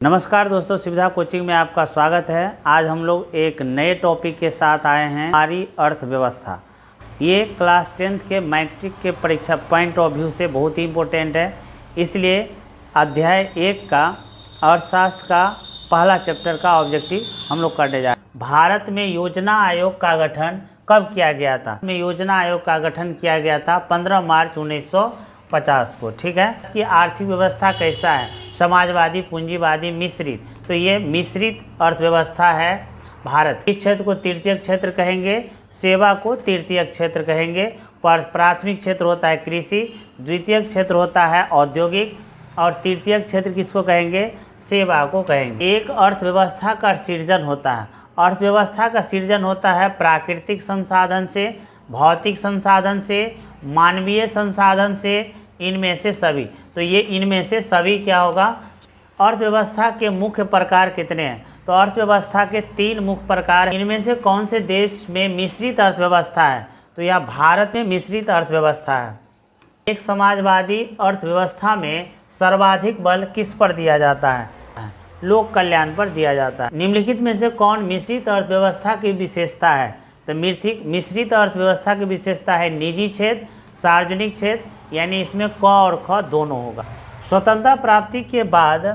नमस्कार दोस्तों, सुविधा कोचिंग में आपका स्वागत है। आज हम लोग एक नए टॉपिक के साथ आए हैं, हमारी अर्थव्यवस्था। ये क्लास 10th के मैट्रिक के परीक्षा पॉइंट ऑफ व्यू से बहुत ही इम्पोर्टेंट है। इसलिए अध्याय 1 का अर्थशास्त्र का पहला चैप्टर का ऑब्जेक्टिव हम लोग करने जा रहे हैं। भारत में योजना आयोग का गठन कब किया गया था? योजना आयोग का गठन किया गया था 15 मार्च 1950 को। ठीक है, कि आर्थिक व्यवस्था कैसा है? समाजवादी, पूंजीवादी, मिश्रित। तो ये मिश्रित अर्थव्यवस्था है भारत। इस क्षेत्र को तृतीय क्षेत्र कहेंगे, सेवा को तृतीय क्षेत्र कहेंगे। प्राथमिक क्षेत्र होता है कृषि, द्वितीय क्षेत्र होता है औद्योगिक और तृतीय क्षेत्र किसको कहेंगे? सेवा को कहेंगे। एक अर्थव्यवस्था का सृजन होता है। अर्थव्यवस्था का सृजन होता है प्राकृतिक संसाधन से, भौतिक संसाधन से, मानवीय संसाधन से, इनमें से सभी। तो ये इनमें से सभी क्या होगा? अर्थव्यवस्था के मुख्य प्रकार कितने हैं? तो अर्थव्यवस्था के 3 मुख्य प्रकार हैं। इनमें से कौन से देश में मिश्रित अर्थव्यवस्था है? तो यह भारत में मिश्रित अर्थव्यवस्था है। एक समाजवादी अर्थव्यवस्था में सर्वाधिक बल किस पर दिया जाता है? लोक कल्याण पर दिया जाता है। निम्नलिखित में से कौन मिश्रित अर्थव्यवस्था की विशेषता है? तो मिश्रित अर्थव्यवस्था की विशेषता है निजी क्षेत्र, सार्वजनिक क्षेत्र, यानी इसमें क और ख दोनों होगा। स्वतंत्रता प्राप्ति के बाद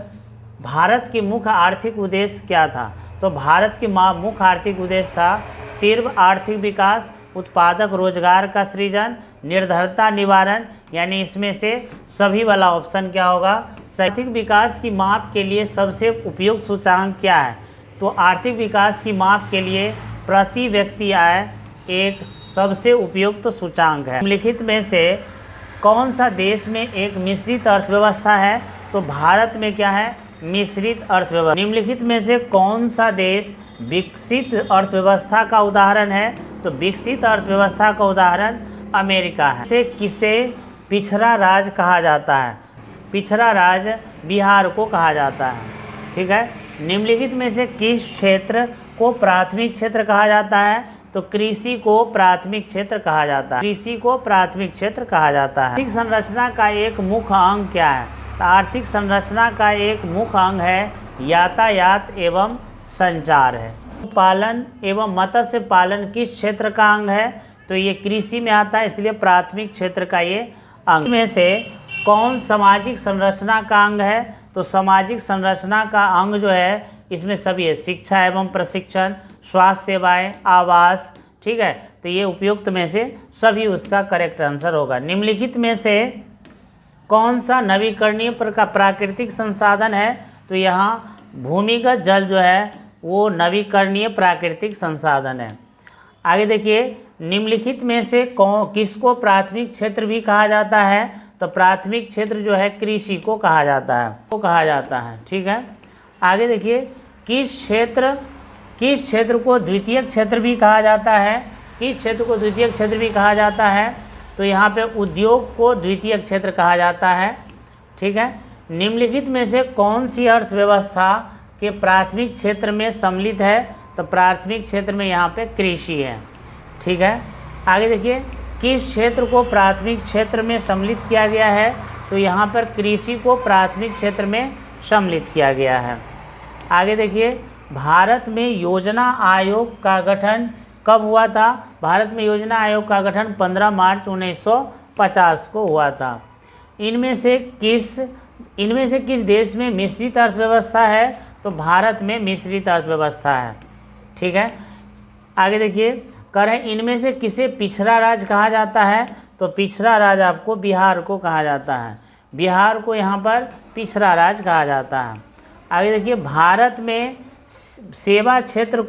भारत की मुख्य आर्थिक उद्देश्य क्या था? तो भारत की मुख्य आर्थिक उद्देश्य था तीव्र आर्थिक विकास, उत्पादक रोजगार का सृजन, निर्धनता निवारण, यानी इसमें से सभी वाला ऑप्शन क्या होगा? आर्थिक विकास की माप के लिए सबसे उपयुक्त सूचकांक क्या है? तो आर्थिक विकास की माप के लिए प्रति व्यक्ति आय एक सबसे उपयुक्त सूचकांक है। निम्नलिखित में से कौन सा देश में एक मिश्रित अर्थव्यवस्था है? तो भारत में क्या है? मिश्रित अर्थव्यवस्था। निम्नलिखित में से कौन सा देश विकसित अर्थव्यवस्था का उदाहरण है? तो विकसित अर्थव्यवस्था का उदाहरण अमेरिका है। इसे किसे पिछड़ा राज्य कहा जाता है? पिछड़ा राज्य बिहार को कहा जाता है। ठीक है, निम्नलिखित में से किस क्षेत्र को प्राथमिक क्षेत्र कहा जाता है? तो कृषि को प्राथमिक क्षेत्र कहा जाता है। कृषि को प्राथमिक क्षेत्र कहा जाता है। आर्थिक संरचना का एक मुख्य अंग क्या है? तो आर्थिक संरचना का एक मुख्य अंग है यातायात एवं संचार है। पालन एवं मत्स्य पालन किस क्षेत्र का अंग है? तो ये कृषि में आता है, इसलिए प्राथमिक क्षेत्र का ये अंग। में से कौन सामाजिक संरचना का अंग है? तो सामाजिक संरचना का अंग जो है इसमें सभी है, शिक्षा एवं प्रशिक्षण, स्वास्थ्य सेवाएं, आवास। ठीक है, तो ये उपयुक्त में से सभी उसका करेक्ट आंसर होगा। निम्नलिखित में से कौन सा नवीकरणीय प्राकृतिक संसाधन है? तो यहाँ भूमिगत जल जो है वो नवीकरणीय प्राकृतिक संसाधन है। आगे देखिए, निम्नलिखित में से किसको प्राथमिक क्षेत्र भी कहा जाता है? तो प्राथमिक क्षेत्र जो है कृषि को कहा जाता है। ठीक है, आगे देखिए, किस क्षेत्र को द्वितीय क्षेत्र भी कहा जाता है? किस क्षेत्र को द्वितीय क्षेत्र भी कहा जाता है? तो यहाँ पे उद्योग को द्वितीय क्षेत्र कहा जाता है। ठीक है, निम्नलिखित में से कौन सी अर्थव्यवस्था के प्राथमिक क्षेत्र में सम्मिलित है? तो प्राथमिक क्षेत्र में यहाँ पे कृषि है। ठीक है, आगे देखिए, किस क्षेत्र को प्राथमिक क्षेत्र में सम्मिलित किया गया है? तो यहाँ पर कृषि को प्राथमिक क्षेत्र में सम्मिलित किया गया है। आगे देखिए, भारत में योजना आयोग का गठन कब हुआ था? भारत में योजना आयोग का गठन 15 मार्च 1950 को हुआ था। इनमें से किस देश में मिश्रित अर्थव्यवस्था है? तो भारत में मिश्रित अर्थव्यवस्था है। ठीक है, आगे देखिए, कह रहे हैं इनमें से किसे पिछड़ा राज्य कहा जाता है? तो पिछड़ा राज्य आपको बिहार को कहा जाता है। बिहार को यहाँ पर पिछड़ा राज्य कहा जाता है। आगे देखिए, भारत में सेवा क्षेत्र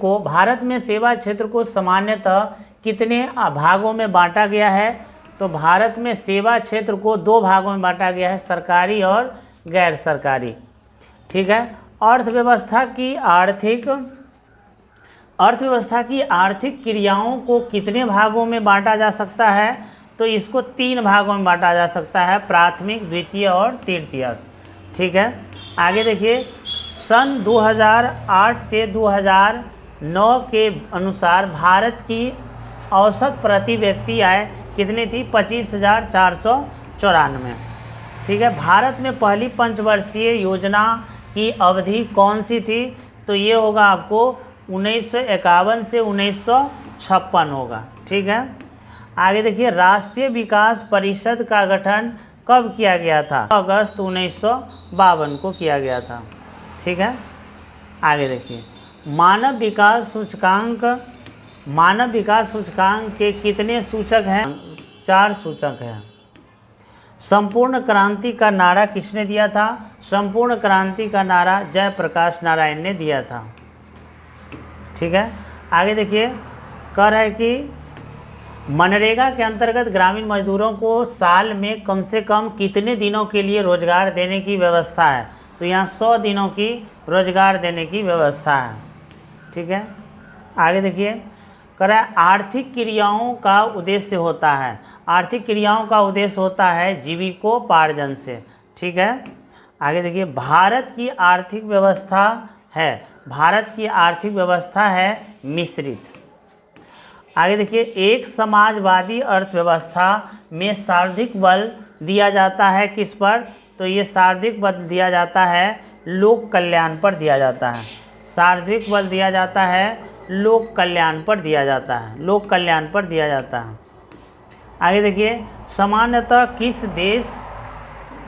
को सामान्यतः कितने भागों में बांटा गया है? तो भारत में सेवा क्षेत्र को 2 भागों में बांटा गया है, सरकारी और गैर सरकारी। ठीक है, अर्थव्यवस्था की आर्थिक क्रियाओं को कितने भागों में बांटा जा सकता है? तो इसको 3 भागों में बांटा जा सकता है, प्राथमिक, द्वितीय और तृतीय। ठीक है, आगे देखिए, सन 2008 से 2009 के अनुसार भारत की औसत प्रति व्यक्ति आय कितनी थी? 25,494। ठीक है, भारत में पहली पंचवर्षीय योजना की अवधि कौन सी थी? तो ये होगा आपको 1951 से 1956 होगा। ठीक है, आगे देखिए, राष्ट्रीय विकास परिषद का गठन कब किया गया था? अगस्त 1952 को किया गया था। ठीक है, आगे देखिए, मानव विकास सूचकांक के कितने सूचक हैं? 4 सूचक हैं। संपूर्ण क्रांति का नारा किसने दिया था? संपूर्ण क्रांति का नारा जयप्रकाश नारायण ने दिया था। ठीक है, आगे देखिए, कह रहा है कि मनरेगा के अंतर्गत ग्रामीण मजदूरों को साल में कम से कम कितने दिनों के लिए रोजगार देने की व्यवस्था है? तो यहाँ 100 दिनों की रोजगार देने की व्यवस्था है। ठीक है, आगे देखिए, कह रहा है आर्थिक क्रियाओं का उद्देश्य होता है। आर्थिक क्रियाओं का उद्देश्य होता है जीविकोपार्जन से। ठीक है, आगे देखिए, भारत की आर्थिक व्यवस्था है मिश्रित। आगे देखिए, एक समाजवादी अर्थव्यवस्था में सर्वाधिक बल दिया जाता है किस पर? तो ये सर्वाधिक बल दिया जाता है लोक कल्याण पर दिया जाता है। सर्वाधिक बल दिया जाता है लोक कल्याण पर दिया जाता है, लोक कल्याण पर दिया जाता है। आगे देखिए,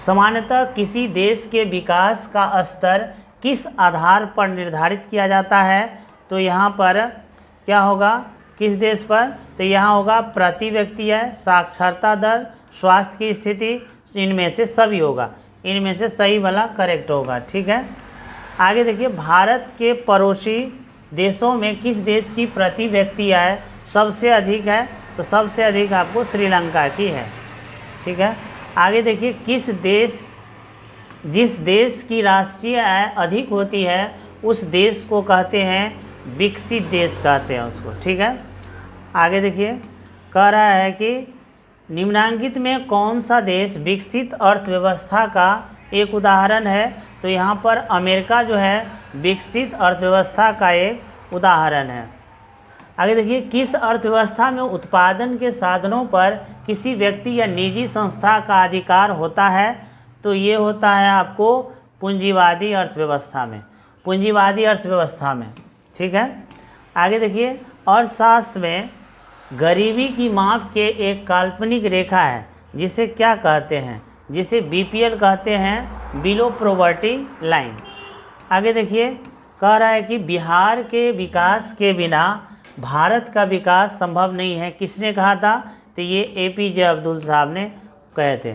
सामान्यतः किसी देश के विकास का स्तर किस आधार पर निर्धारित किया जाता है? तो यहाँ पर क्या होगा, किस देश पर? तो यहाँ होगा प्रति व्यक्ति है, साक्षरता दर, स्वास्थ्य की स्थिति, इनमें से सभी होगा, इनमें से सही वाला करेक्ट होगा। ठीक है, आगे देखिए, भारत के पड़ोसी देशों में किस देश की प्रति व्यक्ति आय सबसे अधिक है? तो सबसे अधिक आपको श्रीलंका की है। ठीक है, आगे देखिए, जिस देश की राष्ट्रीय आय अधिक होती है उस देश को कहते हैं विकसित देश कहते हैं उसको। ठीक है, आगे देखिए, कह रहा है कि निम्नलिखित में कौन सा देश विकसित अर्थव्यवस्था का एक उदाहरण है? तो यहाँ पर अमेरिका जो है विकसित अर्थव्यवस्था का एक उदाहरण है। आगे देखिए, किस अर्थव्यवस्था में उत्पादन के साधनों पर किसी व्यक्ति या निजी संस्था का अधिकार होता है? तो ये होता है आपको पूंजीवादी अर्थव्यवस्था में, पूंजीवादी अर्थव्यवस्था में। ठीक है, आगे देखिए, अर्थशास्त्र में गरीबी की माप के एक काल्पनिक रेखा है जिसे क्या कहते हैं? जिसे BPL कहते हैं, बिलो पॉवर्टी लाइन। आगे देखिए, कह रहा है कि बिहार के विकास के बिना भारत का विकास संभव नहीं है। किसने कहा था? तो ये APJ अब्दुल साहब ने कहे थे।